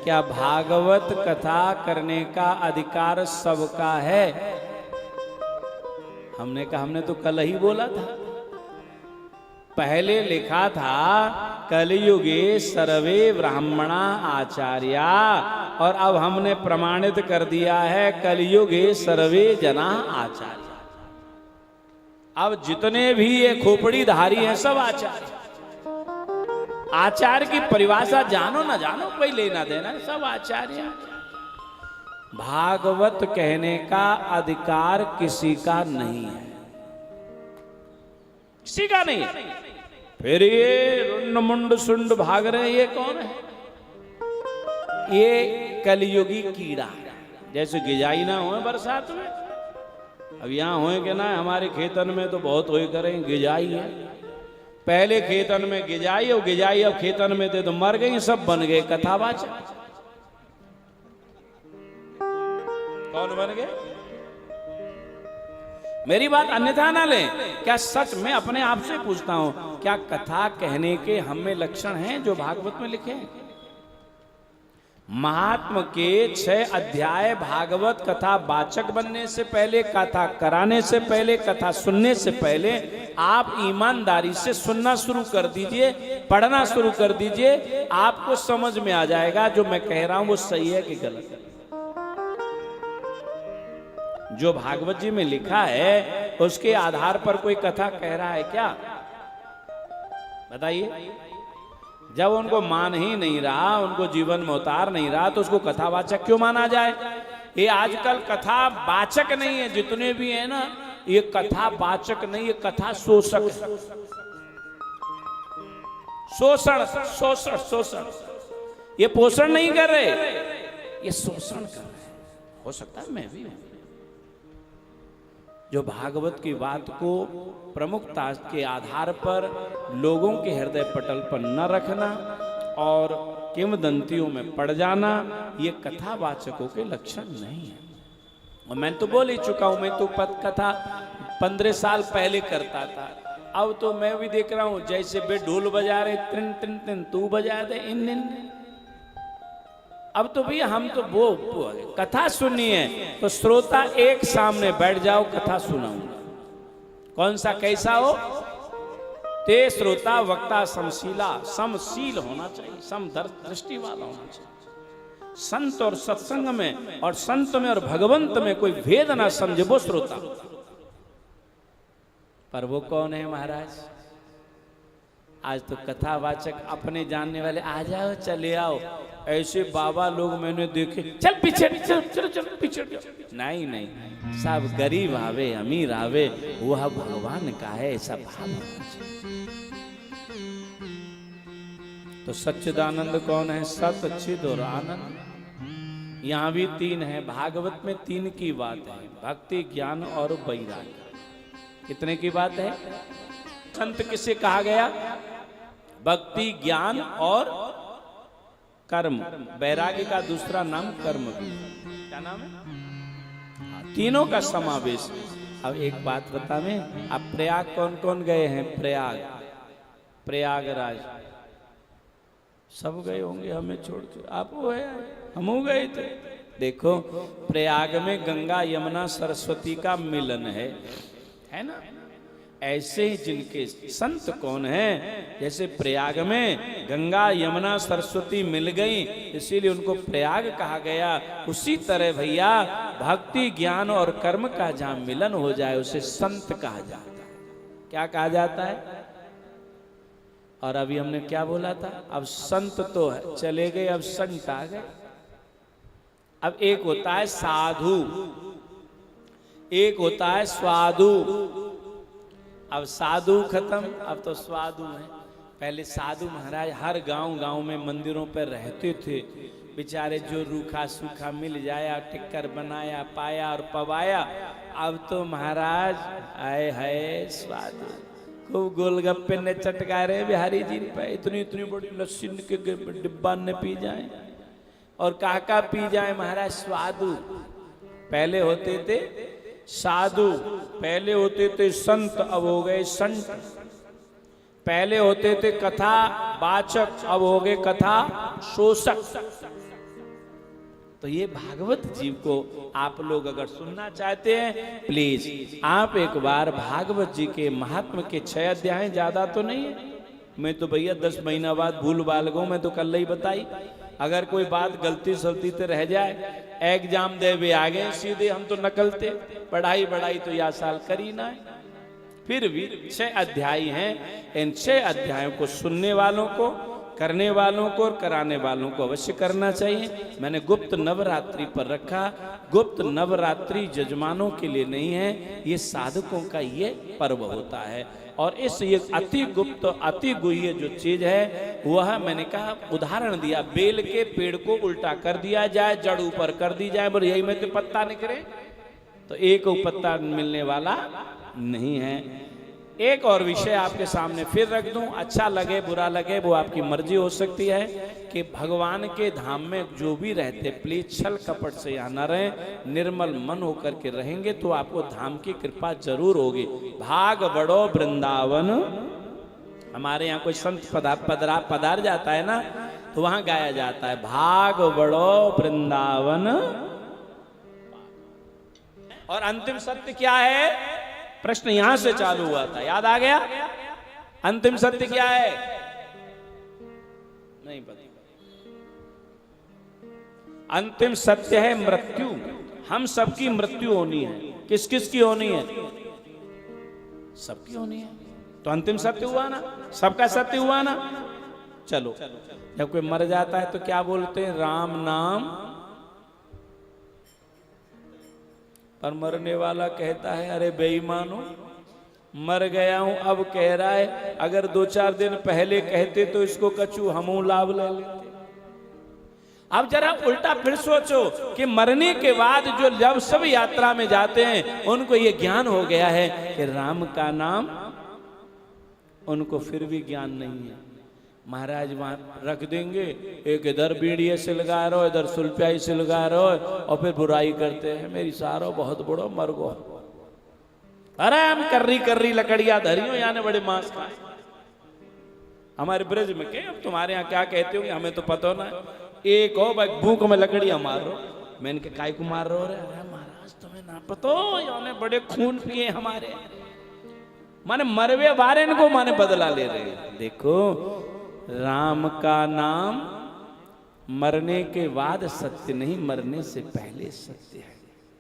क्या भागवत कथा करने का अधिकार सबका है? हमने कहा हमने तो कल ही बोला था। पहले लिखा था कलयुगे सर्वे ब्राह्मणा आचार्या, और अब हमने प्रमाणित कर दिया है कलयुगे सर्वे जना आचार्य। अब जितने भी ये खोपड़ी धारी हैं सब आचार्य। आचार्य की परिभाषा जानो ना जानो कोई लेना देना, सब आचार्य। भागवत कहने का अधिकार किसी का नहीं है, किसी का नहीं। फिर ये रुंड मुंड सुंड भाग रहे, ये कौन है? ये कलयुगी कीड़ा। जैसे गिजाई ना हो बरसात में, अब यहाँ होएंगे ना, हमारे खेतन में तो बहुत होए करें गिजाई है। पहले खेतन में गिजाई और गिजाई अब खेतन में थे तो मर गई, सब बन गए कथावाचक। कौन बन गए? मेरी बात अन्यथा ना लें। क्या सच में अपने आप से पूछता हूं, क्या कथा कहने के हम में लक्षण हैं जो भागवत में लिखे हैं? महात्मा के 6 अध्याय भागवत कथा वाचक बनने से पहले, कथा कराने से पहले, कथा सुनने से पहले आप ईमानदारी से सुनना शुरू कर दीजिए, पढ़ना शुरू कर दीजिए। आपको समझ में आ जाएगा जो मैं कह रहा हूं वो सही है कि गलत है। जो भागवत जी में लिखा है उसके आधार पर कोई कथा कह रहा है क्या? बताइए। जब उनको मान ही नहीं रहा, उनको जीवन में उतार नहीं रहा, तो उसको कथावाचक क्यों माना जाए? ये आजकल कथा वाचक नहीं है, जितने भी है ना, ये कथा वाचक नहीं, ये कथा शोषक है। शोषण शोषण शोषण। ये पोषण नहीं कर रहे, ये शोषण कर रहे। हो सकता है मैं भी जो भागवत की बात को प्रमुखता के आधार पर लोगों के हृदय पटल पर न रखना और किंवदंतियों में पड़ जाना, ये कथावाचकों के लक्षण नहीं है। और मैं तो बोल ही चुका हूं, मैं तो पद कथा 15 साल पहले करता था। अब तो मैं भी देख रहा हूं, जैसे बे ढोल बजा रहे तिन तिन तिन, तू बजा दे इन इन। अब तो भैया हम तो वो कथा सुननी है तो श्रोता एक सामने बैठ जाओ, कथा सुनाऊंगा। कौन सा कैसा हो? ते श्रोता वक्ता समशीला, समशील होना चाहिए, समदृष्टि वाला होना चाहिए। संत और सत्संग में और संत में और भगवंत में कोई भेद ना समझे वो श्रोता। पर वो कौन है महाराज? आज तो कथावाचक अपने जानने वाले, आ जाओ चले आओ। ऐसे बाबा लोग मैंने देखे, चल पीछे चल चल चल पीछे। नहीं नहीं, सब गरीब आवे अमीर आवे, वह भगवान का है, ऐसा भाव। तो सच्चिदानंद कौन है? सत चिद और आनंद। यहाँ भी 3 है, भागवत में 3 की बात है, भक्ति ज्ञान और वैराग्य। कितने की बात है? संत किसे कहा गया? भक्ति ज्ञान और कर्म। वैराग्य का दूसरा नाम कर्म भी। क्या नाम है? तीनों का समावेश। अब एक बात बता मैं, अब प्रयाग कौन कौन गए हैं? प्रयागराज सब गए होंगे हमें छोड़ के। आप वो है, हम गए थे। देखो प्रयाग में गंगा यमुना सरस्वती का मिलन है ना? ऐसे ही जिनके संत कौन हैं? जैसे प्रयाग में गंगा यमुना सरस्वती मिल गई, इसीलिए उनको प्रयाग कहा गया। उसी तरह भैया भक्ति ज्ञान और कर्म का जहां मिलन हो जाए उसे संत कहा जाता है। क्या कहा जाता है? और अभी हमने क्या बोला था? अब संत तो चले गए, अब संत आ गए। अब एक होता है साधु, एक होता है स्वादु। अब साधु खत्म, अब तो स्वादु है। पहले साधु महाराज हर गांव में मंदिरों पर रहते थे। बेचारे जो रूखा सूखा मिल जाया, टिक्कर बनाया, पाया और पवाया। अब तो महाराज आए है स्वादु, खूब गोलगप्पे ने चटका रहे बिहारी जी पे। इतनी इतनी बड़ी लस्सी के डिब्बा ने पी जाए और काका पी जाए महाराज। स्वादु पहले होते थे साधु, पहले होते थे संत, अब हो गए संत। पहले होते थे कथा वाचक, अब हो गए कथा शोषक। तो ये भागवत जीव को आप लोग अगर सुनना चाहते हैं, प्लीज आप एक बार भागवत जी के महात्म के 6 अध्याय, ज्यादा तो नहीं है। मैं तो भैया 10 महीना बाद भूल बाल गो, मैं तो कल ही बताई। अगर कोई बात गलती सलती तो रह जाए, एग्जाम दे भी आ गए सीधे, हम तो नकलते, पढ़ाई तो यह साल करी ना है। फिर भी 6 अध्याय हैं, इन 6 अध्यायों को सुनने वालों को, करने वालों को और कराने वालों को अवश्य करना चाहिए। मैंने गुप्त नवरात्रि पर रखा। गुप्त नवरात्रि जजमानों के लिए नहीं है, ये साधकों का ये पर्व होता है। और इस ये अति गुप्त अति गुह्य जो चीज है वह मैंने कहा, उदाहरण दिया, बेल के पेड़ को उल्टा कर दिया जाए, जड़ ऊपर कर दी जाए, बोले यही में तो पत्ता निकले, तो एक पत्ता मिलने वाला नहीं है। एक और विषय आपके सामने फिर रख दूं, अच्छा लगे बुरा लगे वो आपकी मर्जी हो सकती है, कि भगवान के धाम में जो भी रहते प्लीज छल कपट से यहाँ न रहें, निर्मल मन होकर के रहेंगे तो आपको धाम की कृपा जरूर होगी। भाग बड़ो वृंदावन, हमारे यहाँ कोई संत पधार जाता है ना, तो वहां गाया जाता है, भाग बड़ो वृंदावन। और अंतिम सत्य क्या है? प्रश्न यहां से चालू हुआ था, याद आ गया? अंतिम सत्य क्या है? नहीं पता। अंतिम सत्य है मृत्यु। हम सबकी मृत्यु होनी है। किस किस की होनी है? सबकी होनी है। तो अंतिम सत्य हुआ ना, सबका सत्य हुआ ना। चलो, जब कोई मर जाता है तो क्या बोलते हैं? राम नाम। पर मरने वाला कहता है, अरे बेईमानो, मर गया हूं अब कह रहा है, अगर 2-4 दिन पहले कहते तो इसको कछु हमू लाभ ले लेते। अब जरा उल्टा फिर सोचो कि मरने के बाद जो जब सब यात्रा में जाते हैं उनको ये ज्ञान हो गया है कि राम का नाम, उनको फिर भी ज्ञान नहीं है। महाराज वहां रख देंगे, एक इधर बीड़िए से लगा रहो, इधर सुल्पियाई से लगा रहो, और फिर बुराई करते हैं, मेरी सारो बहुत बड़ो मर गो, अरे हम कर्री लकड़िया धरियो, यानी बड़े मांस खाए। हमारे ब्रज में के, अब तुम्हारे यहाँ क्या कहते होंगे हमें तो पता ना। एक हो भाई भूख में लकड़ियां मार रहो, मैंने कहा काय को मार रहे हो? अरे महाराज तुम्हें ना पता, यानी बड़े खून पिए हमारे, माने मरवे बारे इनको माने बदला ले रहे हैं। देखो, राम का नाम मरने के बाद सत्य नहीं, मरने से पहले सत्य है।